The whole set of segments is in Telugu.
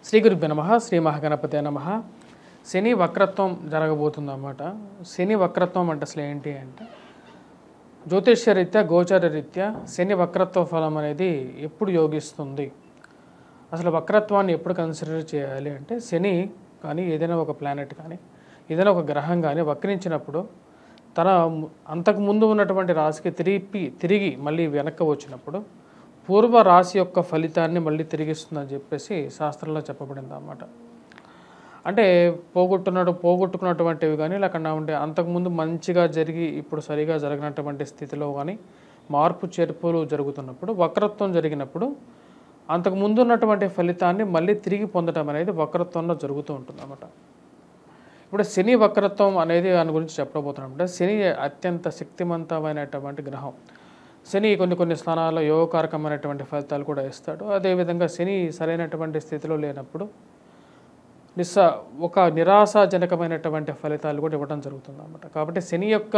శ్రీ గురుభ్యో నమః. శ్రీ మహాగణపతే నమః. శని వక్రత్వం జరగబోతుంది అన్నమాట. శని వక్రత్వం అంటే అసలు ఏంటి అంటే జ్యోతిష్య రీత్యా గోచార రీత్యా శని వక్రత్వ ఫలం అనేది ఎప్పుడు యోగిస్తుంది, అసలు వక్రత్వాన్ని ఎప్పుడు కన్సిడర్ చేయాలి అంటే శని కానీ ఏదైనా ఒక ప్లానెట్ కానీ ఏదైనా ఒక గ్రహం కానీ వక్రించినప్పుడు తన అంతకుముందు ఉన్నటువంటి రాశికి తిరిగి మళ్ళీ వెనక్కి వచ్చినప్పుడు పూర్వ రాశి యొక్క ఫలితాన్ని మళ్ళీ తిరిగిస్తుందని చెప్పేసి శాస్త్రంలో చెప్పబడింది అన్నమాట. అంటే పోగొట్టుకున్నటువంటివి కానీ లేకుండా ఉంటే అంతకుముందు మంచిగా జరిగి ఇప్పుడు సరిగా జరగినటువంటి స్థితిలో కానీ మార్పు చేర్పులు జరుగుతున్నప్పుడు వక్రత్వం జరిగినప్పుడు అంతకుముందు ఉన్నటువంటి ఫలితాన్ని మళ్ళీ తిరిగి పొందడం అనేది వక్రత్వంలో జరుగుతూ ఉంటుంది అన్నమాట. ఇప్పుడు శని వక్రత్వం అనేది దాని గురించి చెప్పబోతున్నాం. అంటే శని అత్యంత శక్తివంతమైనటువంటి గ్రహం. శని కొన్ని స్థానాల్లో యోగకారకమైనటువంటి ఫలితాలు కూడా ఇస్తాడు. అదేవిధంగా శని సరైనటువంటి స్థితిలో లేనప్పుడు ఒక నిరాశాజనకమైనటువంటి ఫలితాలు కూడా ఇవ్వడం జరుగుతుంది అన్నమాట. కాబట్టి శని యొక్క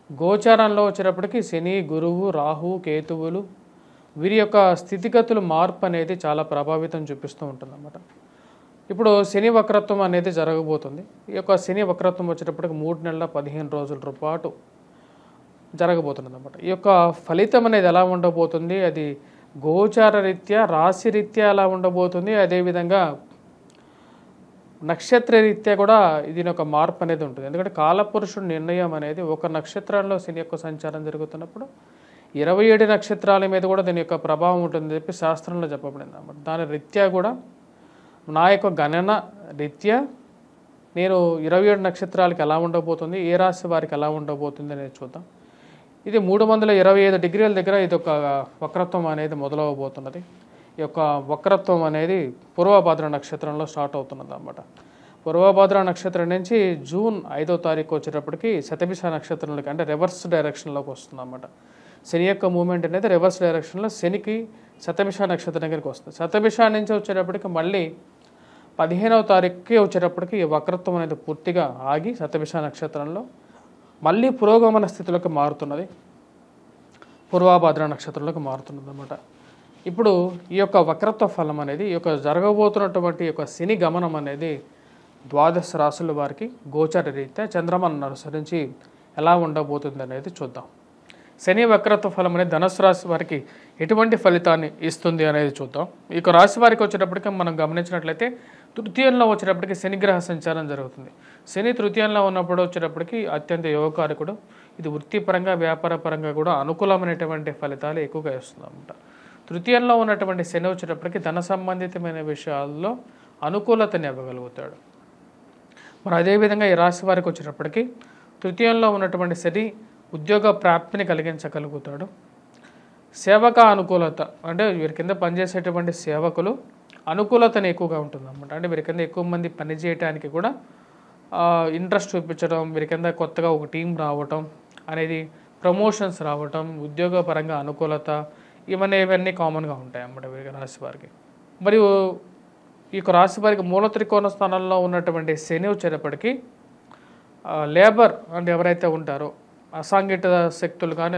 గోచారంలో వచ్చేటప్పటికి శని, గురువు, రాహు, కేతువులు వీరి యొక్క స్థితిగతులు మార్పు అనేది చాలా ప్రభావితం చూపిస్తూ ఉంటుందన్నమాట. ఇప్పుడు శని వక్రత్వం అనేది జరగబోతుంది. ఈ యొక్క శని వక్రత్వం వచ్చేటప్పటికి 3 నెలల 15 రోజుల పాటు జరగబోతుంది అన్నమాట. ఈ యొక్క ఫలితం అనేది ఎలా ఉండబోతుంది, అది గోచార రీత్యా రాశి రీత్యా ఎలా ఉండబోతుంది, అదేవిధంగా నక్షత్ర రీత్యా కూడా దీని యొక్క మార్పు అనేది ఉంటుంది. ఎందుకంటే కాలపురుషుడు నిర్ణయం అనేది ఒక నక్షత్రంలో శని యొక్క సంచారం జరుగుతున్నప్పుడు 27 నక్షత్రాల మీద కూడా దీని యొక్క ప్రభావం ఉంటుందని చెప్పి శాస్త్రంలో చెప్పబడింది అన్నమాట. దాని రీత్యా కూడా నా యొక్క గణన రీత్యా నేను 27 నక్షత్రాలకి ఎలా ఉండబోతుంది, ఏ రాశి వారికి ఎలా ఉండబోతుంది అనేది చూద్దాం. ఇది 325 డిగ్రీల దగ్గర ఇది ఒక వక్రత్వం అనేది మొదలవబోతున్నది. ఈ యొక్క వక్రత్వం అనేది పూర్వభాద్ర నక్షత్రంలో స్టార్ట్ అవుతున్నది అన్నమాట. పూర్వభాద్ర నక్షత్రం నుంచి జూన్ 5వ తారీఖు వచ్చేటప్పటికి శతభిష నక్షత్రంలోకి అంటే రివర్స్ డైరెక్షన్లోకి వస్తుంది అన్నమాట. శని యొక్క మూమెంట్ అనేది రివర్స్ డైరెక్షన్లో శనికి శతభిష నక్షత్రం దగ్గరికి వస్తుంది. శతభిష నుంచి వచ్చేటప్పటికి మళ్ళీ 15వ తారీఖుకి వచ్చేటప్పటికి ఈ వక్రత్వం అనేది పూర్తిగా ఆగి శతభిష నక్షత్రంలో మళ్ళీ పురోగమన స్థితిలోకి మారుతున్నది, పూర్వభాద్ర నక్షత్రంలోకి మారుతున్నది అన్నమాట. ఇప్పుడు ఈ యొక్క వక్రత్వ ఫలం అనేది ఈ యొక్క జరగబోతున్నటువంటి యొక్క శని గమనం అనేది 12 రాశుల వారికి గోచార రీత్యా చంద్రమాను అనుసరించి ఎలా ఉండబోతుంది అనేది చూద్దాం. శని వక్రత్వ ఫలం అనేది ధనుసు రాశి వారికి ఎటువంటి ఫలితాన్ని ఇస్తుంది అనేది చూద్దాం. ఈ యొక్క రాశి వారికి వచ్చేటప్పటికి మనం గమనించినట్లయితే తృతీయంలో వచ్చేటప్పటికి శనిగ్రహ సంచారం జరుగుతుంది. శని తృతీయంలో ఉన్నప్పుడు వచ్చేటప్పటికి అత్యంత యోగకారకుడు. ఇది వృత్తిపరంగా వ్యాపార పరంగా కూడా అనుకూలమైనటువంటి ఫలితాలు ఎక్కువగా ఇస్తుంది అన్నమాట. తృతీయంలో ఉన్నటువంటి శని వచ్చేటప్పటికి ధన సంబంధితమైన విషయాల్లో అనుకూలతని ఇవ్వగలుగుతాడు. మరి అదేవిధంగా ఈ రాశి వారికి వచ్చేటప్పటికి తృతీయంలో ఉన్నటువంటి శని ఉద్యోగ ప్రాప్తిని కలిగించగలుగుతాడు. సేవక అనుకూలత అంటే వీరి కింద పనిచేసేటువంటి సేవకులు అనుకూలతని ఎక్కువగా ఉంటుంది అన్నమాట. అంటే వీరి కింద ఎక్కువ మంది పనిచేయడానికి కూడా ఇంట్రెస్ట్ చూపించడం, వీరి కింద కొత్తగా ఒక టీం రావటం అనేది, ప్రమోషన్స్ రావటం, ఉద్యోగపరంగా అనుకూలత ఇవన్నీ కామన్గా ఉంటాయి అన్నమాట వీరి రాశి వారికి. మరియు ఈ యొక్క రాశి వారికి మూల త్రికోణ స్థానంలో ఉన్నటువంటి శని వచ్చేటప్పటికి లేబర్ అంటే ఎవరైతే ఉంటారో అసాంఘిక శక్తులు కానీ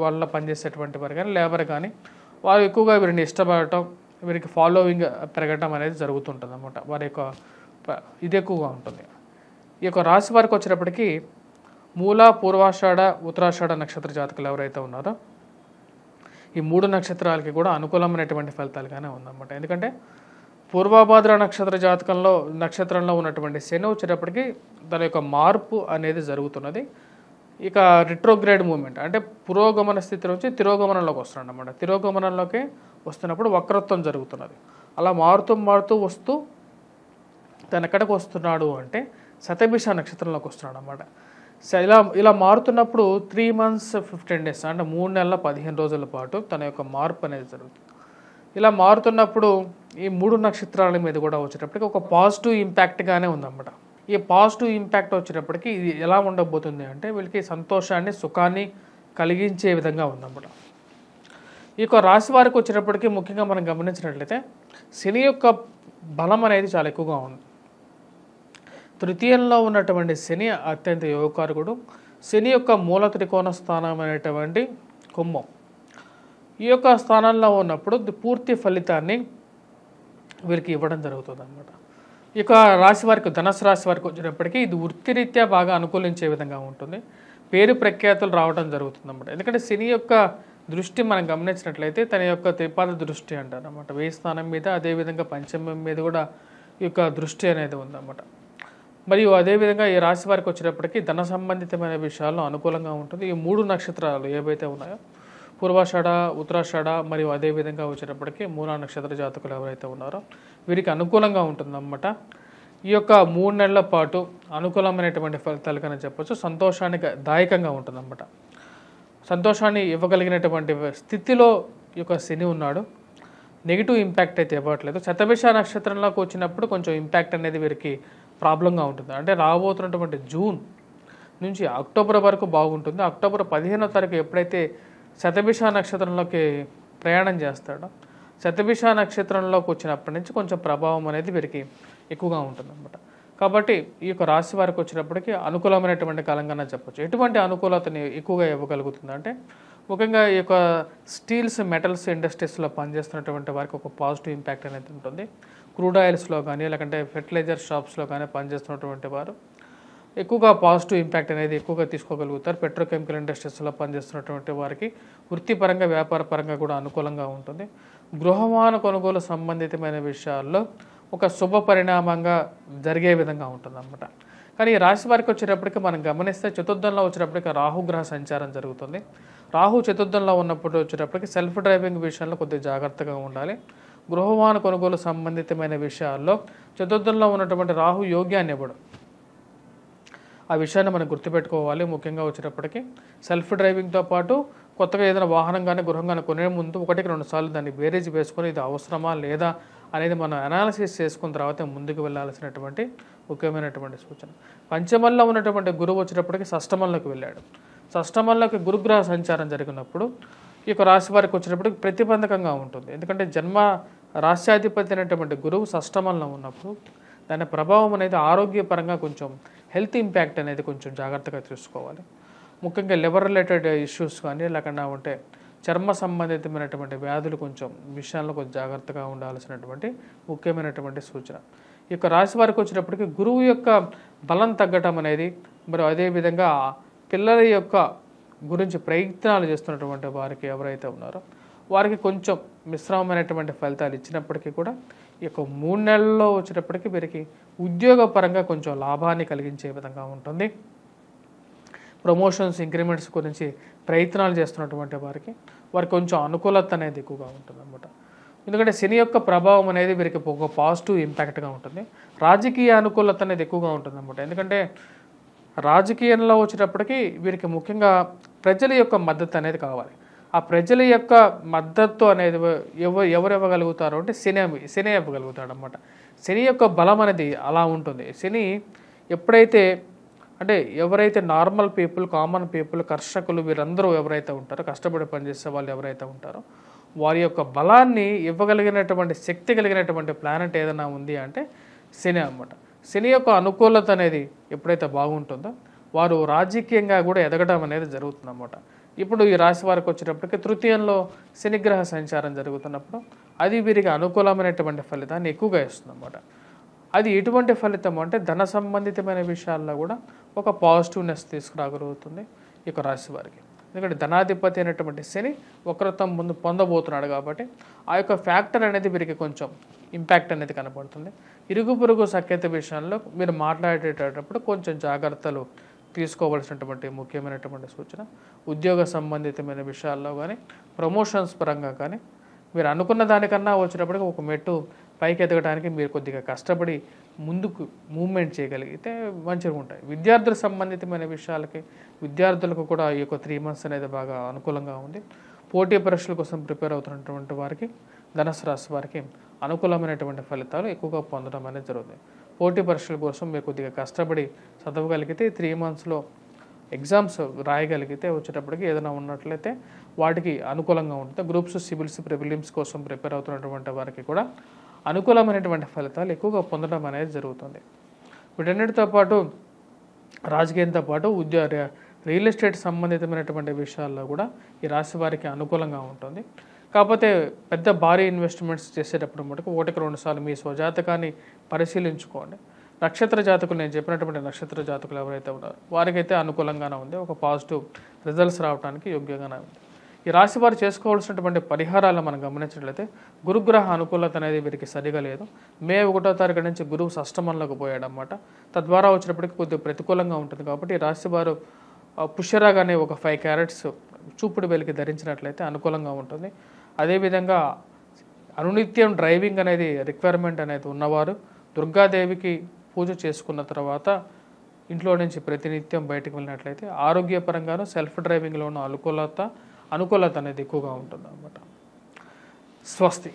వాళ్ళ పనిచేసేటువంటి వారు కానీ లేబర్ కానీ వారు ఎక్కువగా వీరిని ఇష్టపడటం, వీరికి ఫాలోవింగ్ పెరగటం అనేది జరుగుతుంటుంది అన్నమాట. వారి యొక్క ఇది ఎక్కువగా ఉంటుంది. ఈ యొక్క రాశి వారికి వచ్చేటప్పటికి మూల, పూర్వాషాఢ, ఉత్తరాషాఢ నక్షత్ర జాతకులు ఎవరైతే ఉన్నారో ఈ 3 నక్షత్రాలకి కూడా అనుకూలమైనటువంటి ఫలితాలుగానే ఉందన్నమాట. ఎందుకంటే పూర్వభాద్ర నక్షత్రంలో ఉన్నటువంటి శని వచ్చేటప్పటికి దాని యొక్క మార్పు అనేది జరుగుతున్నది. ఇక రిట్రోగ్రేడ్ మూమెంట్ అంటే పురోగమన స్థితి నుంచి తిరోగమనంలోకి వస్తున్నాడు అన్నమాట. తిరోగమనంలోకి వస్తున్నప్పుడు వక్రత్వం జరుగుతున్నది. అలా మారుతూ వస్తూ తను ఎక్కడికి వస్తున్నాడు అంటే శతభిష నక్షత్రంలోకి వస్తున్నాడు అన్నమాట. ఇలా మారుతున్నప్పుడు 3 months 15 days అంటే 3 నెలల 15 రోజుల పాటు తన యొక్క మార్పు అనేది జరుగుతుంది. ఇలా మారుతున్నప్పుడు ఈ 3 నక్షత్రాల మీద కూడా వచ్చేటప్పటికి ఒక పాజిటివ్ ఇంపాక్ట్గానే ఉందన్నమాట. ఈ పాజిటివ్ ఇంపాక్ట్ వచ్చేటప్పటికి ఇది ఎలా ఉండబోతుంది అంటే వీళ్ళకి సంతోషాన్ని, సుఖాన్ని కలిగించే విధంగా ఉందన్నమాట. ఈ యొక్క రాశి వారికి వచ్చేటప్పటికి ముఖ్యంగా మనం గమనించినట్లయితే శని యొక్క బలం అనేది చాలా ఎక్కువగా ఉంది. తృతీయంలో ఉన్నటువంటి శని అత్యంత యోగకారకుడు. శని యొక్క మూల త్రికోణ స్థానమైనటువంటి కుంభం ఈ యొక్క స్థానంలో ఉన్నప్పుడు పూర్తి ఫలితాన్ని వీరికి ఇవ్వడం జరుగుతుంది అన్నమాట. ఇక రాశి వారికి, ధనుసు రాశి వారికి వచ్చేటప్పటికి ఇది వృత్తిరీత్యా బాగా అనుకూలించే విధంగా ఉంటుంది. పేరు ప్రఖ్యాతులు రావడం జరుగుతుంది అన్నమాట. ఎందుకంటే శని యొక్క దృష్టి మనం గమనించినట్లయితే తన యొక్క త్రిపాద దృష్టి అంటారు అన్నమాట. వ్యయ స్థానం మీద, అదేవిధంగా పంచమం మీద కూడా ఈ యొక్క దృష్టి అనేది ఉందన్నమాట. మరియు అదేవిధంగా ఈ రాశి వారికి వచ్చేటప్పటికి ధన సంబంధితమైన విషయాల్లో అనుకూలంగా ఉంటుంది. ఈ 3 నక్షత్రాలు ఏవైతే ఉన్నాయో పూర్వాషాఢ, ఉత్తరాషాఢ మరియు అదేవిధంగా వచ్చేటప్పటికి మూలా నక్షత్ర జాతకులు ఎవరైతే ఉన్నారో వీరికి అనుకూలంగా ఉంటుందన్నమాట. ఈ యొక్క 3 నెలల పాటు అనుకూలమైనటువంటి ఫలితాలు కనుక చెప్పొచ్చు. సంతోషానికి దాయకంగా ఉంటుందన్నమాట. సంతోషాన్ని ఇవ్వగలిగినటువంటి స్థితిలో ఈ యొక్క శని ఉన్నాడు. నెగిటివ్ ఇంపాక్ట్ అయితే ఇవ్వట్లేదు. శతభిష నక్షత్రంలోకి వచ్చినప్పుడు కొంచెం ఇంపాక్ట్ అనేది వీరికి ప్రాబ్లంగా ఉంటుంది. అంటే రాబోతున్నటువంటి జూన్ నుంచి అక్టోబర్ వరకు బాగుంటుంది. అక్టోబర్ 15వ తారీఖు ఎప్పుడైతే శతభిష నక్షత్రంలోకి ప్రయాణం చేస్తాడో, శతభిష నక్షత్రంలోకి వచ్చినప్పటి నుంచి కొంచెం ప్రభావం అనేది వీరికి ఎక్కువగా ఉంటుందన్నమాట. కాబట్టి ఈ యొక్క రాశి వారికి వచ్చినప్పటికీ అనుకూలమైనటువంటి కాలంగానే చెప్పొచ్చు. ఎటువంటి అనుకూలతని ఎక్కువగా ఇవ్వగలుగుతుంది అంటే ముఖ్యంగా ఈ యొక్క స్టీల్స్, మెటల్స్ ఇండస్ట్రీస్లో పనిచేస్తున్నటువంటి వారికి ఒక పాజిటివ్ ఇంపాక్ట్ అనేది ఉంటుంది. క్రూడ్ ఆయిల్స్లో కానీ లేకంటే ఫెర్టిలైజర్ షాప్స్లో కానీ పనిచేస్తున్నటువంటి వారు ఎక్కువగా పాజిటివ్ ఇంపాక్ట్ అనేది ఎక్కువగా తీసుకోగలుగుతారు. పెట్రోకెమికల్ ఇండస్ట్రీస్లో పనిచేస్తున్నటువంటి వారికి వృత్తిపరంగా, వ్యాపారపరంగా కూడా అనుకూలంగా ఉంటుంది. గృహవాహన కొనుగోలు సంబంధితమైన విషయాల్లో ఒక శుభ పరిణామంగా జరిగే విధంగా ఉంటుందన్నమాట. కానీ ఈ రాశి వారికి వచ్చేటప్పటికి మనం గమనిస్తే చతుర్థంలో వచ్చేటప్పటికి రాహుగ్రహ సంచారం జరుగుతుంది. రాహు చతుర్థంలో ఉన్నప్పుడు వచ్చేటప్పటికి సెల్ఫ్ డ్రైవింగ్ విషయంలో కొద్దిగా జాగ్రత్తగా ఉండాలి. గృహవాహన కొనుగోలు సంబంధితమైన విషయాల్లో చతుర్థంలో ఉన్నటువంటి రాహు యోగ్యాన్ని ఇవ్వడు. ఆ విషయాన్ని మనం గుర్తుపెట్టుకోవాలి. ముఖ్యంగా వచ్చేటప్పటికి సెల్ఫ్ డ్రైవింగ్తో పాటు కొత్తగా ఏదైనా వాహనం కానీ గృహం కానీ కొనే ముందు 1-2 సార్లు దాన్ని బేరేజ్ వేసుకొని ఇది అవసరమా లేదా అనేది మనం అనాలిసిస్ చేసుకున్న తర్వాత ముందుకు వెళ్ళాల్సినటువంటి ముఖ్యమైనటువంటి సూచన. పంచమంలో ఉన్నటువంటి గురువు వచ్చేటప్పటికి షష్టమంలోకి వెళ్ళాడు. షష్టమంలోకి గురుగ్రహ సంచారం జరిగినప్పుడు ఈ యొక్క రాశి వారికి వచ్చేటప్పటికి ప్రతిబంధకంగా ఉంటుంది. ఎందుకంటే జన్మ రాశ్యాధిపతి అయినటువంటి గురువు షష్టమంలో ఉన్నప్పుడు దాని ప్రభావం అనేది ఆరోగ్యపరంగా కొంచెం హెల్త్ ఇంపాక్ట్ అనేది కొంచెం జాగ్రత్తగా తీసుకోవాలి. ముఖ్యంగా లివర్ రిలేటెడ్ ఇష్యూస్ కానీ లేకుండా ఉంటే చర్మ సంబంధితమైనటువంటి వ్యాధులు కొంచెం విషయాల్లో కొంచెం జాగ్రత్తగా ఉండాల్సినటువంటి ముఖ్యమైనటువంటి సూచన. ఈ యొక్క రాశి వారికి వచ్చేటప్పటికి గురువు యొక్క బలం తగ్గటం అనేది, మరి అదేవిధంగా పిల్లల యొక్క గురించి ప్రయత్నాలు చేస్తున్నటువంటి వారికి ఎవరైతే ఉన్నారో వారికి కొంచెం మిశ్రమమైనటువంటి ఫలితాలు ఇచ్చినప్పటికీ కూడా ఈ యొక్క 3 నెలల్లో వచ్చేటప్పటికి వీరికి ఉద్యోగపరంగా కొంచెం లాభాన్ని కలిగించే విధంగా ఉంటుంది. ప్రమోషన్స్, ఇంక్రిమెంట్స్ గురించి ప్రయత్నాలు చేస్తున్నటువంటి వారికి కొంచెం అనుకూలత అనేది ఎక్కువగా ఉంటుంది అన్నమాట. ఎందుకంటే శని యొక్క ప్రభావం అనేది వీరికి ఒక పాజిటివ్ ఇంపాక్ట్గా ఉంటుంది. రాజకీయ అనుకూలత అనేది ఎక్కువగా ఉంటుంది అన్నమాట. ఎందుకంటే రాజకీయంలో వచ్చేటప్పటికి వీరికి ముఖ్యంగా ప్రజల యొక్క మద్దతు అనేది కావాలి. ఆ ప్రజల యొక్క మద్దతు అనేది ఎవరు ఇవ్వగలుగుతారు అంటే శని ఇవ్వగలుగుతాడు అన్నమాట. శని యొక్క బలం అనేది అలా ఉంటుంది. శని ఎప్పుడైతే అంటే ఎవరైతే నార్మల్ పీపుల్, కామన్ పీపుల్, కర్షకులు వీరందరూ ఎవరైతే ఉంటారో, కష్టపడి పనిచేసే వాళ్ళు ఎవరైతే ఉంటారో వారి యొక్క బలాన్ని ఇవ్వగలిగినటువంటి శక్తి కలిగినటువంటి ప్లానెట్ ఏదైనా ఉంది అంటే శని అన్నమాట. శని యొక్క అనుకూలత అనేది ఎప్పుడైతే బాగుంటుందో వారు రాజకీయంగా కూడా ఎదగడం అనేది జరుగుతుందన్నమాట. ఇప్పుడు ఈ రాశి వారికి వచ్చేటప్పటికి తృతీయంలో శనిగ్రహ సంచారం జరుగుతున్నప్పుడు అది వీరికి అనుకూలమైనటువంటి ఫలితాన్ని ఎక్కువగా ఇస్తుందన్నమాట. అది ఎటువంటి ఫలితం అంటే ధన సంబంధితమైన విషయాల్లో కూడా ఒక పాజిటివ్నెస్ తీసుకురాగలుగుతుంది ఈ యొక్క రాశి వారికి. ఎందుకంటే ధనాధిపతి అయినటువంటి శని వక్రత్వం ముందు పొందబోతున్నాడు కాబట్టి ఆ యొక్క ఫ్యాక్టర్ అనేది వీరికి కొంచెం ఇంపాక్ట్ అనేది కనపడుతుంది. ఇరుగు పొరుగు సఖ్యత విషయంలో మీరు మాట్లాడేటప్పుడు కొంచెం జాగ్రత్తలు తీసుకోవాల్సినటువంటి ముఖ్యమైనటువంటి సూచన. ఉద్యోగ సంబంధితమైన విషయాల్లో కానీ ప్రమోషన్స్ పరంగా కానీ మీరు అనుకున్న దానికన్నా వచ్చేటప్పటికి ఒక మెట్టు పైకి ఎదగడానికి మీరు కొద్దిగా కష్టపడి ముందుకు మూవ్మెంట్ చేయగలిగితే మంచిగా ఉంటాయి. విద్యార్థులకు సంబంధితమైన విషయాలకి విద్యార్థులకు కూడా ఈ యొక్క 3 months అనేది బాగా అనుకూలంగా ఉంది. పోటీ పరీక్షల కోసం ప్రిపేర్ అవుతున్నటువంటి వారికి, ధనుసు రాశి వారికి అనుకూలమైనటువంటి ఫలితాలు ఎక్కువగా పొందడం అనేది జరుగుతుంది. పోటీ పరీక్షల కోసం మీరు కొద్దిగా కష్టపడి చదవగలిగితే 3 monthsలో ఎగ్జామ్స్ రాయగలిగితే వచ్చేటప్పటికి ఏదైనా ఉన్నట్లయితే వాటికి అనుకూలంగా ఉంటుంది. గ్రూప్స్, సివిల్స్, ప్రిలిమ్స్ కోసం ప్రిపేర్ అవుతున్నటువంటి వారికి కూడా అనుకూలమైనటువంటి ఫలితాలు ఎక్కువగా పొందడం అనేది జరుగుతుంది. వీటన్నిటితో పాటు రాజకీయంతో పాటు రియల్ ఎస్టేట్ సంబంధితమైనటువంటి విషయాల్లో కూడా ఈ రాశి వారికి అనుకూలంగా ఉంటుంది. కాకపోతే పెద్ద భారీ ఇన్వెస్ట్మెంట్స్ చేసేటప్పుడు మటుకు 1-2 సార్లు మీ స్వజాతకాన్ని పరిశీలించుకోండి. నక్షత్ర జాతకులు నేను చెప్పినటువంటి నక్షత్ర జాతకులు ఎవరైతే ఉన్నారో వారికైతే అనుకూలంగానే ఉంది, ఒక పాజిటివ్ రిజల్ట్స్ రావడానికి యోగ్యంగానే ఉంది. ఈ రాశి వారు చేసుకోవాల్సినటువంటి పరిహారాలను మనం గమనించినట్లయితే గురుగ్రహ అనుకూలత అనేది వీరికి సరిగా లేదు. మే 1వ తారీఖు నుంచి గురువు షష్టమంలోకి పోయాడనమాట. తద్వారా వచ్చినప్పటికీ కొద్దిగా ప్రతికూలంగా ఉంటుంది. కాబట్టి ఈ రాశి వారు పుష్యరాగ్ అనే ఒక 5 క్యారెట్స్ చూపుడు వేలికి ధరించినట్లయితే అనుకూలంగా ఉంటుంది. అదేవిధంగా అనునిత్యం డ్రైవింగ్ అనేది రిక్వైర్మెంట్ అనేది ఉన్నవారు దుర్గాదేవికి పూజ చేసుకున్న తర్వాత ఇంట్లో నుంచి ప్రతినిత్యం బయటకు వెళ్ళినట్లయితే ఆరోగ్యపరంగాను సెల్ఫ్ డ్రైవింగ్లోనూ అనుకూలత అనేది ఎక్కువగా ఉంటుంది అన్నమాట. స్వస్తి.